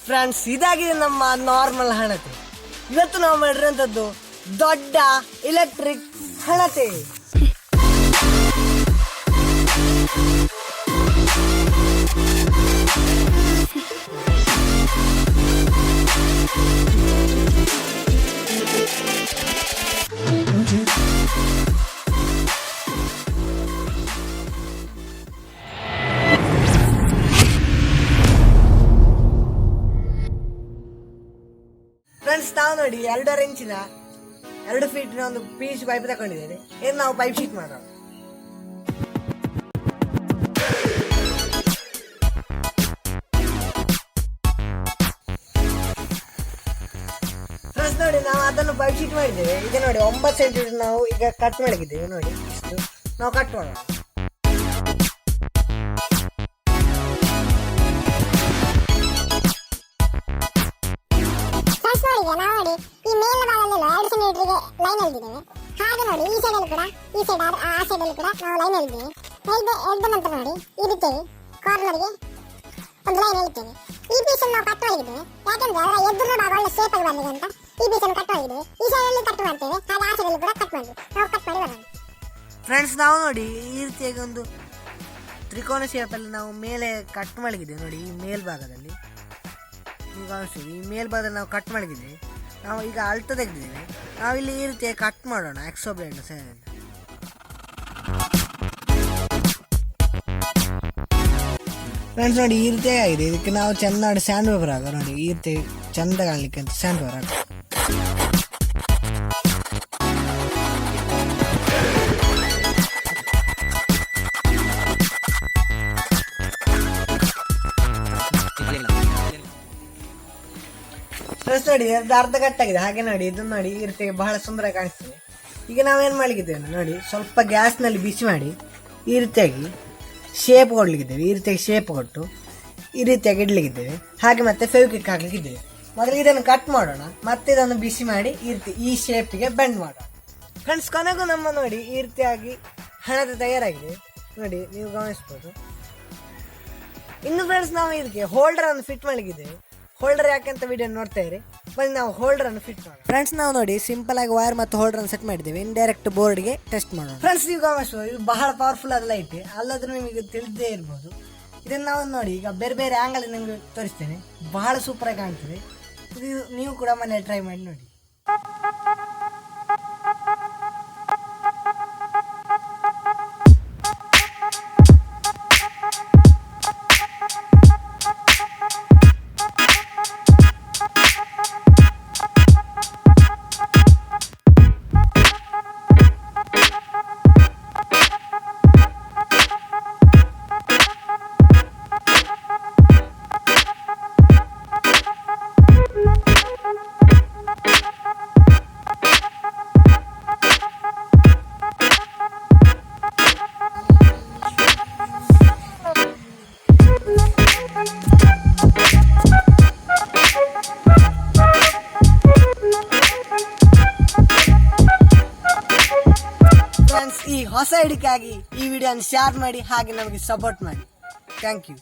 Friends, ಇದಾಗಿದೆ ನಮ್ಮ normal ಹಣತೆ. ಇವತ್ತು ನಾವು ಮಾಡಿರೋಂಥದ್ದು ದೊಡ್ಡ ಎಲೆಕ್ಟ್ರಿಕ್ ಹಣತೆ. ಫ್ರೆಂಡ್ಸ್, ನಾವು ನೋಡಿ 2.5 ಇಂಚಿನ 2 ಫೀಟ್ನ ಒಂದು ಪೀಸ್ ಪೈಪ್ ತಗೊಂಡಿದ್ದೇನೆ. ಏನು ನಾವು ಪೈಪ್ ಶೀಟ್ ಮಾಡೋಣ. ಫ್ರೆಂಡ್ಸ್ ನೋಡಿ, ನಾವು ಅದನ್ನು ಪೈಪ್ ಶೀಟ್ ಮಾಡಿದ್ದೇವೆ. ಈಗ ನೋಡಿ 9 ಸೆಂಟಿಮೀಟರ್ ನಾವು ಈಗ ಕಟ್ ಮಾಡಿದ್ದೇವೆ. ನೋಡಿ ಇಷ್ಟು ನಾವು ಕಟ್ ಮಾಡೋಣ. ನೋಡಿ ಈ ಮೇಲಿನ ಭಾಗದಲ್ಲೆಲ್ಲ 2 ಸೆಂಟಿಮೀಟರ್ಗೆ ಲೈನ್ ಎಳೆದಿದ್ದೇವೆ. ಹಾಗೆ ನೋಡಿ ಈ ಸೈಡ್ ಅಲ್ಲಿ ಕೂಡ, ಈ ಸೈಡ್ ಆ ಸೈಡ್ ಅಲ್ಲಿ ಕೂಡ ನಾವು ಲೈನ್ ಎಳೆದಿದ್ದೇವೆ. ಎಳೆದ ನಂತರ ನೋಡಿ ಈ ರೀತಿ ಕಾರ್ನರ್ಗೆ ಒಂದು ಲೈನ್ ಎಳಿತೇವೆ. ಈ ಪೀಸ್ ಅನ್ನು ನಾವು ಕಟ್ ಮಾಡಿದ್ದೇವೆ. ಯಾಕೆಂದ್ರೆ ಅದರ ಎದುರಿನ ಭಾಗ ಒಳ್ಳೆ ಶೇಪ್ ಆಗಿ ಬರಲಿದೆ ಅಂತ ಈ ಪೀಸ್ ಅನ್ನು ಕಟ್ ಮಾಡಿದ್ದೇವೆ. ಈ ಸೈಡ್ ಅಲ್ಲಿ ಕಟ್ ಮಾಡ್ತೇವೆ, ಹಾಗೆ ಆ ಸೈಡ್ ಅಲ್ಲಿ ಕೂಡ ಕಟ್ ಮಾಡಿ ನಾವು ಕಟ್ ಮಾಡಿ ಬರೋಣ. ಫ್ರೆಂಡ್ಸ್, ನಾವು ನೋಡಿ ಈ ರೀತಿಯಾಗಿ ಒಂದು ತ್ರಿಕೋನ ಶೇಪ್ ಅಲ್ಲಿ ನಾವು ಮೇಲೆ ಕಟ್ ಮಾಡಿದ್ದೇವೆ. ನೋಡಿ ಈ ಮೇಲ್ಭಾಗದಲ್ಲಿ ಈ ಮೇಲ್ಭಾಗದಲ್ಲಿ ನಾವು ಕಟ್ ಮಾಡಿದ್ದೇವೆ. ನಾವು ಈಗ ಅಳ್ತ ತೆಗೆದಿದ್ದೇವೆ. ನಾವಿಲ್ಲಿ ಈ ರೀತಿ ಕಟ್ ಮಾಡೋಣ ಎಕ್ಸೋ ಬ್ಲೇಡ್ ಸೈಡ್. ಫ್ರೆಂಡ್ಸ್ ನೋಡಿ ಈ ರೀತಿ ಆಗಿದೆ. ಇದಕ್ಕೆ ನಾವು ಚೆಂದ ನೋಡಿ ಸ್ಯಾಂಡ್ ಪೇಪರ್ ಆಗ ನೋಡಿ ಈ ರೀತಿ ಚೆಂದ ಕಾಣಲಿಕ್ಕೆ ಅಂತ ಸ್ಯಾಂಡ್ ಪೇಪರ್ ಆಗ. ಫ್ರೆಂಡ್ಸ್ ನೋಡಿ ಅರ್ಧ ಕಟ್ಟಾಗಿದೆ. ಹಾಗೆ ನೋಡಿ ಇದನ್ನ ನೋಡಿ ಈ ರೀತಿ ಬಹಳ ಸುಂದರ ಕಾಣಿಸ್ತದೆ. ಈಗ ನಾವೇನು ಮಾಡ್ಲಿಕ್ಕಿದ್ದೇವೆ ನೋಡಿ, ಸ್ವಲ್ಪ ಗ್ಯಾಸ್ನಲ್ಲಿ ಬಿಸಿ ಮಾಡಿ ಈ ರೀತಿಯಾಗಿ ಶೇಪ್ ಕೊಡ್ಲಿಕ್ಕಿದ್ದೇವೆ. ಈ ರೀತಿಯಾಗಿ ಶೇಪ್ ಕೊಟ್ಟು ಈ ರೀತಿಯಾಗಿ ಇಡ್ಲಿಕ್ಕಿದ್ದೇವೆ. ಹಾಗೆ ಮತ್ತೆ ಫೆವಿಕ್ವಿಕ್ ಹಾಕ್ಲಿಕ್ಕಿದ್ದೇವೆ. ಮೊದಲಿಗೆ ಇದನ್ನು ಕಟ್ ಮಾಡೋಣ, ಮತ್ತೆ ಇದನ್ನು ಬಿಸಿ ಮಾಡಿ ಈ ರೀತಿ ಈ ಶೇಪಿಗೆ ಬೆಂಡ್ ಮಾಡೋಣ. ಫ್ರೆಂಡ್ಸ್, ಕೊನೆಗೂ ನಮ್ಮ ನೋಡಿ ಈ ರೀತಿಯಾಗಿ ಹಣತೆ ತಯಾರಾಗಿದೆ. ನೋಡಿ ನೀವು ಗಮನಿಸ್ಬೋದು. ಇನ್ನು ಫ್ರೆಂಡ್ಸ್, ನಾವು ಇದಕ್ಕೆ ಹೋಲ್ಡರ್ ಅನ್ನು ಫಿಟ್ ಮಾಡಲಿಕ್ಕಿದ್ದೇವೆ. ಹೋಲ್ಡರ್ ಯಾಕೆಂತ ವಿಡಿಯೋ ನೋಡ್ತಾ ಇರಿ. ಬನ್ನಿ ನಾವು ಹೋಲ್ಡರ್ ಅನ್ನು ಫಿಟ್ ಮಾಡೋಣ. ಫ್ರೆಂಡ್ಸ್, ನಾವು ನೋಡಿ ಸಿಂಪಲ್ ಆಗಿ ವೈರ್ ಮತ್ತು ಹೋಲ್ಡರ್ ಅನ್ನು ಸೆಟ್ ಮಾಡಿದ್ದೇವೆ. ಇಂಡೈರೆಕ್ಟ್ ಬೋರ್ಡ್ಗೆ ಟೆಸ್ಟ್ ಮಾಡೋಣ. ಫ್ರೆಂಡ್ಸ್, ನೀವು ಗಮನಿಸುವ ಇದು ಬಹಳ ಪವರ್ಫುಲ್ ಆದ ಲೈಟ್. ಅಲ್ಲಾದ್ರೂ ನಿಮಗೆ ತಿಳಿದೇ ಇರ್ಬೋದು. ಇದನ್ನು ನಾವು ನೋಡಿ ಈಗ ಬೇರೆ ಬೇರೆ ಆಂಗಲ್ ನಿಮಗೆ ತೋರಿಸ್ತೇನೆ. ಬಹಳ ಸೂಪರ್ ಆಗಿ ಕಾಣ್ತದೆ. ಇದು ನೀವು ಕೂಡ ಮನೆಯಲ್ಲಿ ಟ್ರೈ ಮಾಡಿ ನೋಡಿ. ಈ ಹೊಸ ಹಿಡಿಕೆಯಾಗಿ ಈ ವಿಡಿಯೋನ ಶೇರ್ ಮಾಡಿ, ಹಾಗೆ ನಮಗೆ ಸಪೋರ್ಟ್ ಮಾಡಿ. Thank you.